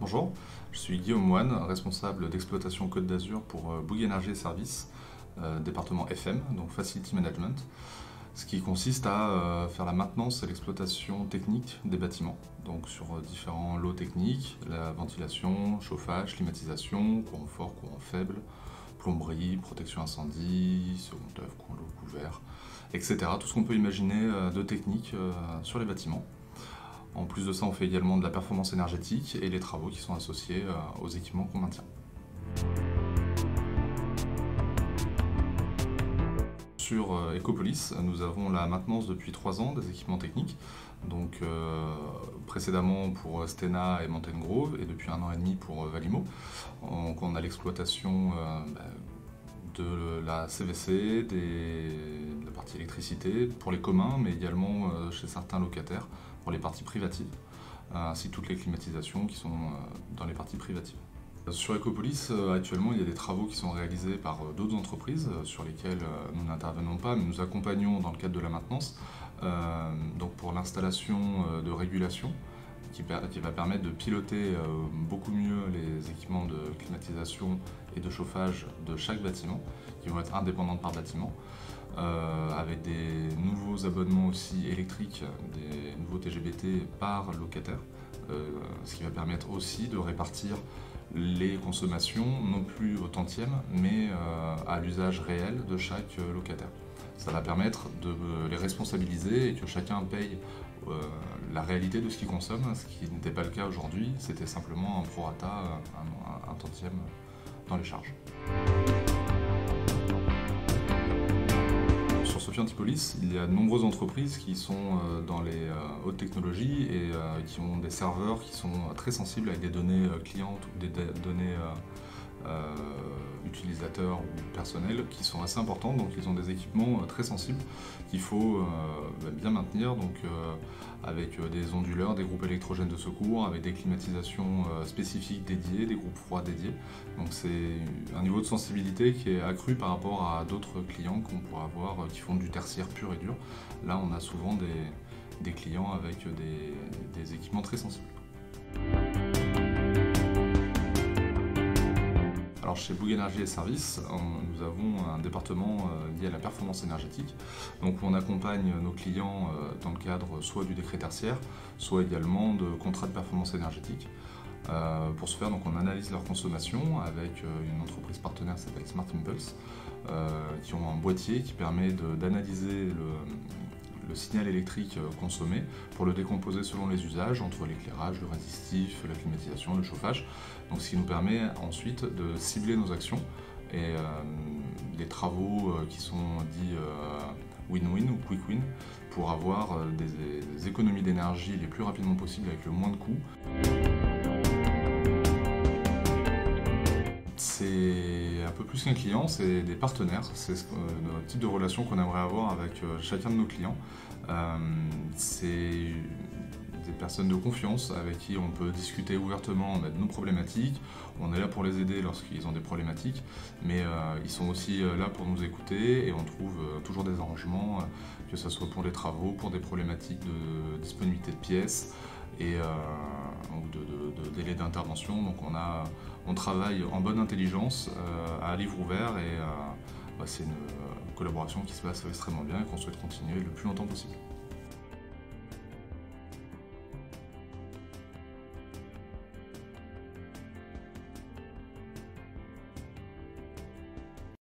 Bonjour, je suis Guillaume Moine, responsable d'exploitation Côte d'Azur pour Bouygues Énergie et Services, département FM, donc Facility Management, ce qui consiste à faire la maintenance et l'exploitation technique des bâtiments, donc sur différents lots techniques, la ventilation, chauffage, climatisation, courant fort, courant faible, plomberie, protection incendie, second œuvre, courant l'eau couvert, etc. Tout ce qu'on peut imaginer de technique sur les bâtiments. En plus de ça, on fait également de la performance énergétique et les travaux qui sont associés aux équipements qu'on maintient. Sur Ecopolis, nous avons la maintenance depuis 3 ans des équipements techniques, donc précédemment pour Stena et Mountain Grove et depuis 1 an et demi pour Valimo. Donc on a l'exploitation de la CVC, de la partie électricité pour les communs, mais également chez certains locataires pour les parties privatives, ainsi que toutes les climatisations qui sont dans les parties privatives. Sur Ecopolis, actuellement, il y a des travaux qui sont réalisés par d'autres entreprises sur lesquelles nous n'intervenons pas, mais nous accompagnons dans le cadre de la maintenance, donc pour l'installation de régulation, qui va permettre de piloter beaucoup mieux les équipements de climatisation et de chauffage de chaque bâtiment, qui vont être indépendants par bâtiment, avec des nouveaux abonnements aussi électriques, des nouveaux TGBT par locataire, ce qui va permettre aussi de répartir les consommations, non plus au tantième, mais à l'usage réel de chaque locataire. Ça va permettre de les responsabiliser et que chacun paye la réalité de ce qu'il consomme, ce qui n'était pas le cas aujourd'hui, c'était simplement un prorata, un tantième dans les charges. Sur Sophie Antipolis, il y a de nombreuses entreprises qui sont dans les hautes technologies et qui ont des serveurs qui sont très sensibles avec des données clientes ou des données utilisateurs ou personnels qui sont assez importantes, donc ils ont des équipements très sensibles qu'il faut bien maintenir, donc avec des onduleurs, des groupes électrogènes de secours, avec des climatisations spécifiques dédiées, des groupes froids dédiés. Donc c'est un niveau de sensibilité qui est accru par rapport à d'autres clients qu'on pourrait avoir qui font du tertiaire pur et dur. Là on a souvent des clients avec des équipements très sensibles. Alors chez Bouygues Énergie et Services, nous avons un département lié à la performance énergétique. Donc on accompagne nos clients dans le cadre soit du décret tertiaire, soit également de contrats de performance énergétique. Pour ce faire, donc, on analyse leur consommation avec une entreprise partenaire qui s'appelle Smart Impulse, qui ont un boîtier qui permet d'analyser le signal électrique consommé pour le décomposer selon les usages, entre l'éclairage, le résistif, la climatisation, le chauffage. Donc, ce qui nous permet ensuite de cibler nos actions et les travaux qui sont dits win-win ou quick-win pour avoir des économies d'énergie les plus rapidement possible avec le moins de coûts. C'est un peu plus qu'un client, c'est des partenaires, c'est le type de relation qu'on aimerait avoir avec chacun de nos clients. C'est des personnes de confiance avec qui on peut discuter ouvertement de nos problématiques. On est là pour les aider lorsqu'ils ont des problématiques, mais ils sont aussi là pour nous écouter et on trouve toujours des arrangements, que ce soit pour les travaux, pour des problématiques de disponibilité de pièces et ou de délai d'intervention. Donc on travaille en bonne intelligence, à livre ouvert et c'est une collaboration qui se passe extrêmement bien et qu'on souhaite continuer le plus longtemps possible.